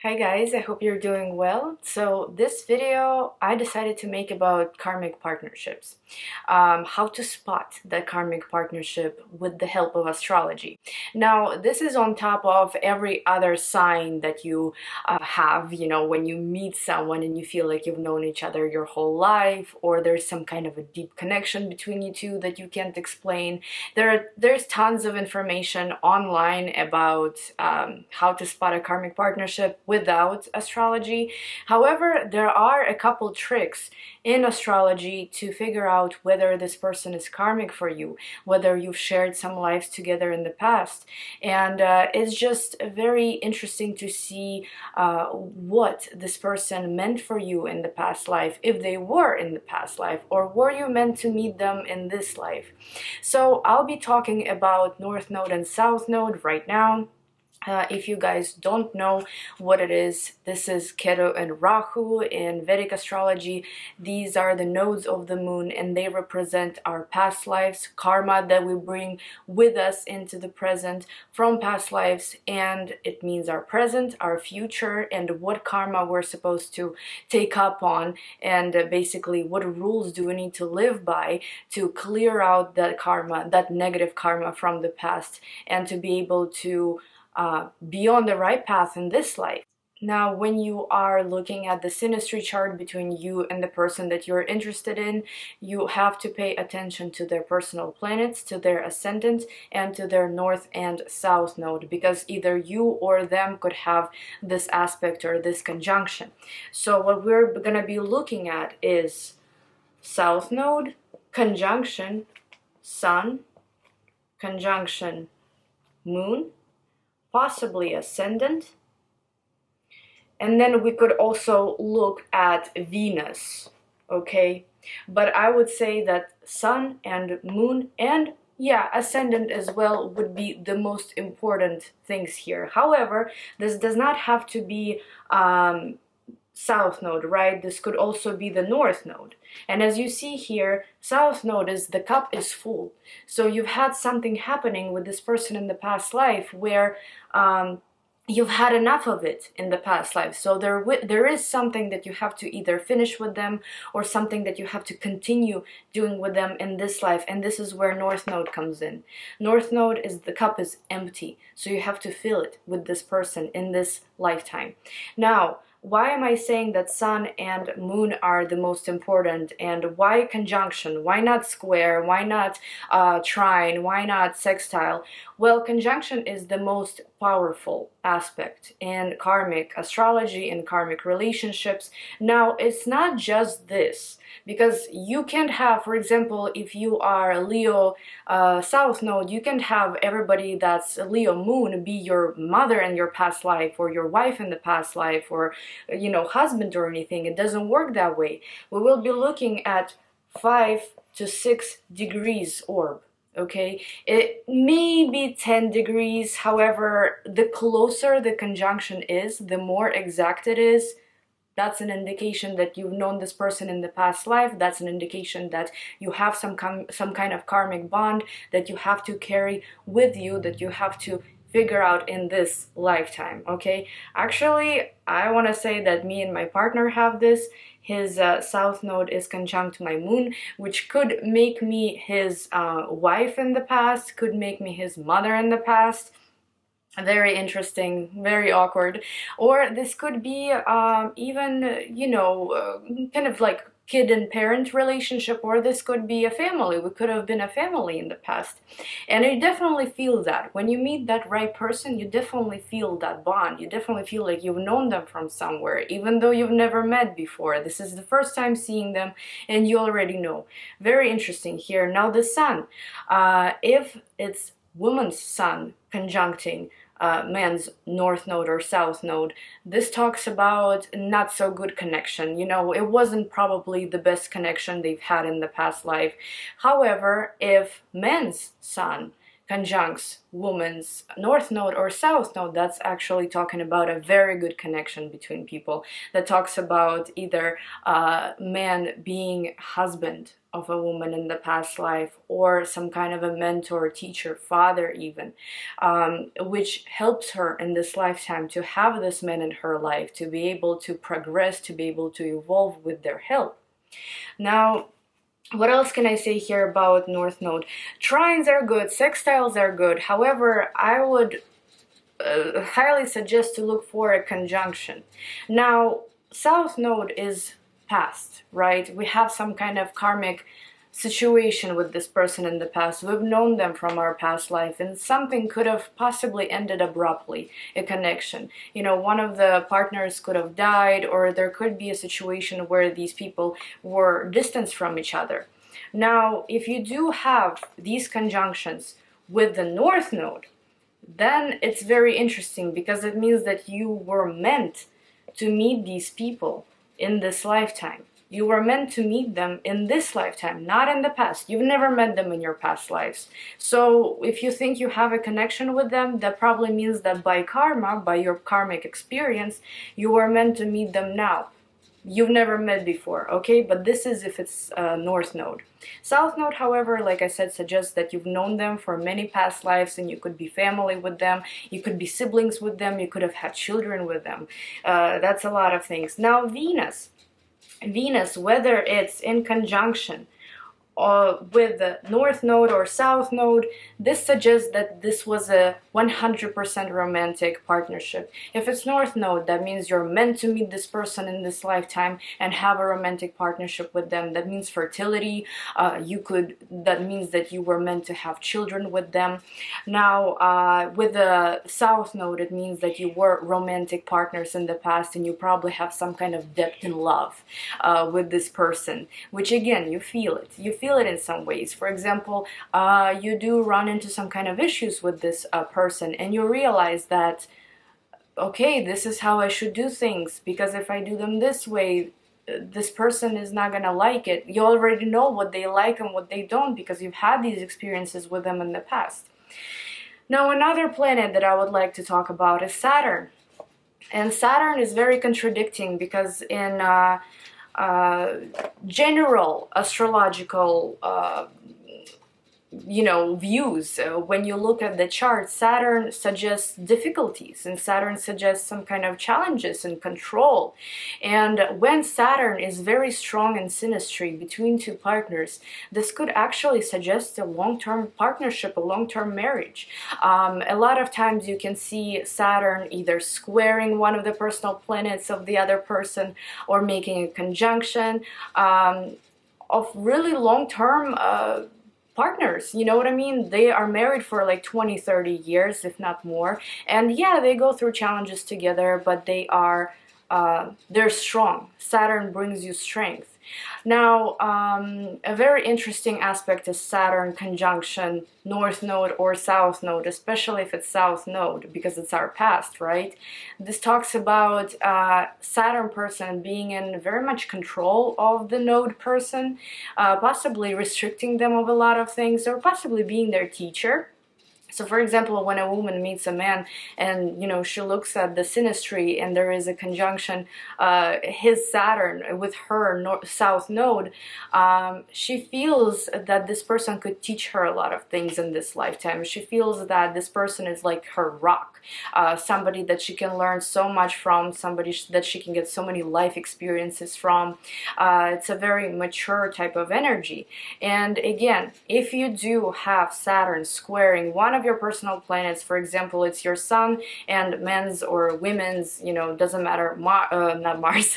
Hi guys, I hope you're doing well. So this video I decided to make about karmic partnerships. How to spot that karmic partnership with the help of astrology. Now this is on top of every other sign that you have, when you meet someone and you feel like you've known each other your whole life, or there's some kind of a deep connection between you two that you can't explain. There's tons of information online about how to spot a karmic partnership without astrology. However, there are a couple tricks in astrology to figure out whether this person is karmic for you, whether you've shared some lives together in the past. And it's just very interesting to see what this person meant for you in the past life, if they were in the past life, or were you meant to meet them in this life. So I'll be talking about North Node and South Node right now. If you guys don't know what it is, this is Ketu and Rahu in Vedic astrology. These are the nodes of the moon, and they represent our past lives, karma that we bring with us into the present from past lives, and it means our present, our future, and what karma we're supposed to take up on, and basically what rules do we need to live by to clear out that karma, that negative karma from the past, and to be able to be on the right path in this life. Now, when you are looking at the synastry chart between you and the person that you're interested in, you have to pay attention to their personal planets, to their ascendant, and to their north and south node, because either you or them could have this aspect or this conjunction. So what we're going to be looking at is south node, conjunction sun, conjunction moon, possibly ascendant, and then we could also look at Venus, okay? But I would say that sun and moon and ascendant as well would be the most important things here. However, this does not have to be south node, right? This could also be the north node. And as you see here, south node is the cup is full. So you've had something happening with this person in the past life where you've had enough of it in the past life. So there is something that you have to either finish with them, or something that you have to continue doing with them in this life. And this is where north node comes in. North node is the cup is empty. So you have to fill it with this person in this lifetime. Now, why am I saying that sun and moon are the most important, and why conjunction? Why not square? Why not trine? Why not sextile? Well, conjunction is the most powerful aspect in karmic astrology and karmic relationships. Now, it's not just this, because you can't have, for example, if you are Leo South Node, you can't have everybody that's Leo Moon be your mother in your past life, or your wife in the past life, or husband or anything. It doesn't work that way. We will be looking at 5 to 6 degrees orb. Okay, it may be 10 degrees. However, the closer the conjunction is, the more exact it is. That's an indication that you've known this person in the past life. That's an indication that you have some kind of karmic bond that you have to carry with you, that you have to figure out in this lifetime, okay? Actually, I want to say that me and my partner have this. His south node is conjunct my moon, which could make me his wife in the past, could make me his mother in the past. Very interesting, very awkward. Or this could be even, kind of like kid and parent relationship, or this could be a family. We could have been a family in the past. And you definitely feel that. When you meet that right person, you definitely feel that bond. You definitely feel like you've known them from somewhere, even though you've never met before. This is the first time seeing them, and you already know. Very interesting here. Now the sun. If it's woman's sun conjuncting man's north node or south node, this talks about not so good connection. It wasn't probably the best connection they've had in the past life. However, if man's sun conjuncts woman's north node or south node, that's actually talking about a very good connection between people. That talks about either man being husband of a woman in the past life, or some kind of a mentor, teacher, father even, which helps her in this lifetime to have this man in her life, to be able to progress, to be able to evolve with their help. Now, what else can I say here about North Node? Trines are good, sextiles are good. However, I would highly suggest to look for a conjunction. Now, South Node is past, right? We have some kind of karmic situation with this person in the past. We've known them from our past life, and something could have possibly ended abruptly, a connection. You know, one of the partners could have died, or there could be a situation where these people were distanced from each other. Now, if you do have these conjunctions with the North Node, then it's very interesting, because it means that you were meant to meet these people in this lifetime. You were meant to meet them in this lifetime, not in the past. You've never met them in your past lives. So if you think you have a connection with them, that probably means that by karma, by your karmic experience, you were meant to meet them now. You've never met before, okay? But this is if it's North Node. South Node, however, like I said, suggests that you've known them for many past lives, and you could be family with them, you could be siblings with them, you could have had children with them. That's a lot of things. Now, Venus, whether it's in conjunction with the North Node or South Node, this suggests that this was a 100% romantic partnership. If it's North Node, that means you're meant to meet this person in this lifetime and have a romantic partnership with them. That means fertility. That means that you were meant to have children with them. Now, with the South Node, it means that you were romantic partners in the past, and you probably have some kind of depth in love with this person, which again, you feel it. You feel it in some ways. For example, you do run into some kind of issues with this person, and you realize that, okay, this is how I should do things, because if I do them this way, this person is not gonna like it. You already know what they like and what they don't, because you've had these experiences with them in the past. Now, another planet that I would like to talk about is Saturn. And Saturn is very contradicting, because in general astrological views, when you look at the chart, Saturn suggests difficulties, and Saturn suggests some kind of challenges and control. And when Saturn is very strong in synastry between two partners, this could actually suggest a long-term partnership, a long-term marriage. A lot of times you can see Saturn either squaring one of the personal planets of the other person, or making a conjunction of really long-term partners, you know what I mean? They are married for like 20-30 years, if not more, and yeah, they go through challenges together, but they're strong. Saturn brings you strength. Now, a very interesting aspect is Saturn conjunction North Node or South Node, especially if it's South Node, because it's our past, right? This talks about Saturn person being in very much control of the node person, possibly restricting them of a lot of things, or possibly being their teacher. So, for example, when a woman meets a man and, she looks at the synastry and there is a conjunction, his Saturn with her South Node, she feels that this person could teach her a lot of things in this lifetime. She feels that this person is like her rock, somebody that she can learn so much from, somebody that she can get so many life experiences from. It's a very mature type of energy. And again, if you do have Saturn squaring one of your personal planets, for example, it's your sun and men's or women's, doesn't matter, not Mars,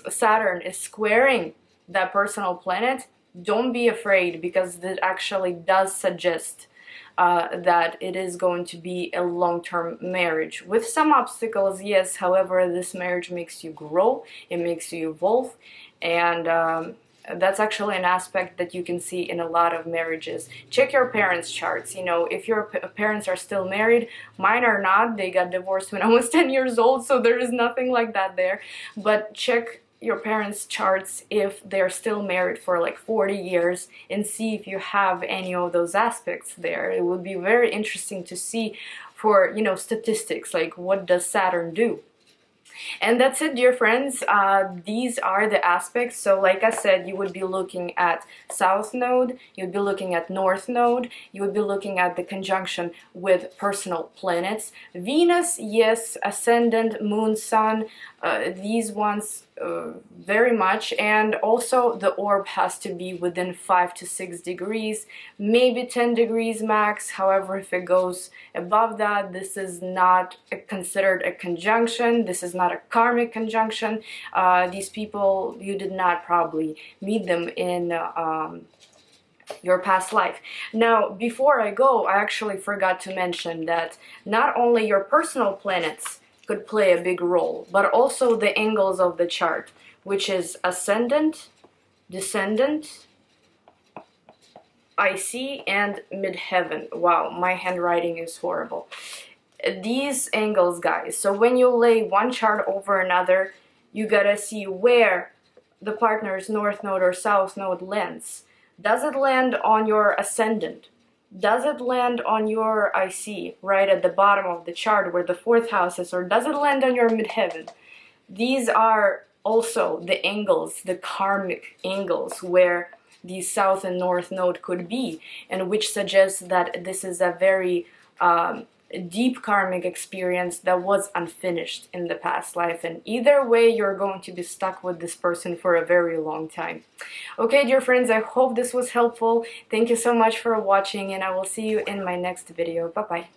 Saturn is squaring that personal planet, don't be afraid, because it actually does suggest that it is going to be a long-term marriage with some obstacles, yes. However, this marriage makes you grow, it makes you evolve, and that's actually an aspect that you can see in a lot of marriages. Check your parents' charts. If your parents are still married, mine are not. They got divorced when I was 10 years old, so there is nothing like that there. But check your parents' charts if they're still married for like 40 years and see if you have any of those aspects there. It would be very interesting to see for, you know, statistics, like what does Saturn do. And that's it, dear friends. These are the aspects. So like I said, you would be looking at South Node, you'd be looking at North Node, you would be looking at the conjunction with personal planets. Venus, yes, Ascendant, Moon, Sun, these ones very much. And also the orb has to be within 5 to 6 degrees, maybe 10 degrees max. However, if it goes above that, this is not considered a conjunction. This is not a karmic conjunction. These people, you did not probably meet them in your past life. Now, before I go, I actually forgot to mention that not only your personal planets could play a big role, but also the angles of the chart, which is ascendant, descendant, IC, and midheaven. Wow, my handwriting is horrible. These angles, guys, so when you lay one chart over another, you gotta see where the partner's North Node or South Node lands. Does it land on your ascendant? Does it land on your IC, right at the bottom of the chart where the 4th house is, or does it land on your midheaven? These are also the angles, the karmic angles, where the South and North Node could be, and which suggests that this is a very deep karmic experience that was unfinished in the past life, and either way you're going to be stuck with this person for a very long time. Okay, dear friends, I hope this was helpful. Thank you so much for watching, and I will see you in my next video. Bye bye.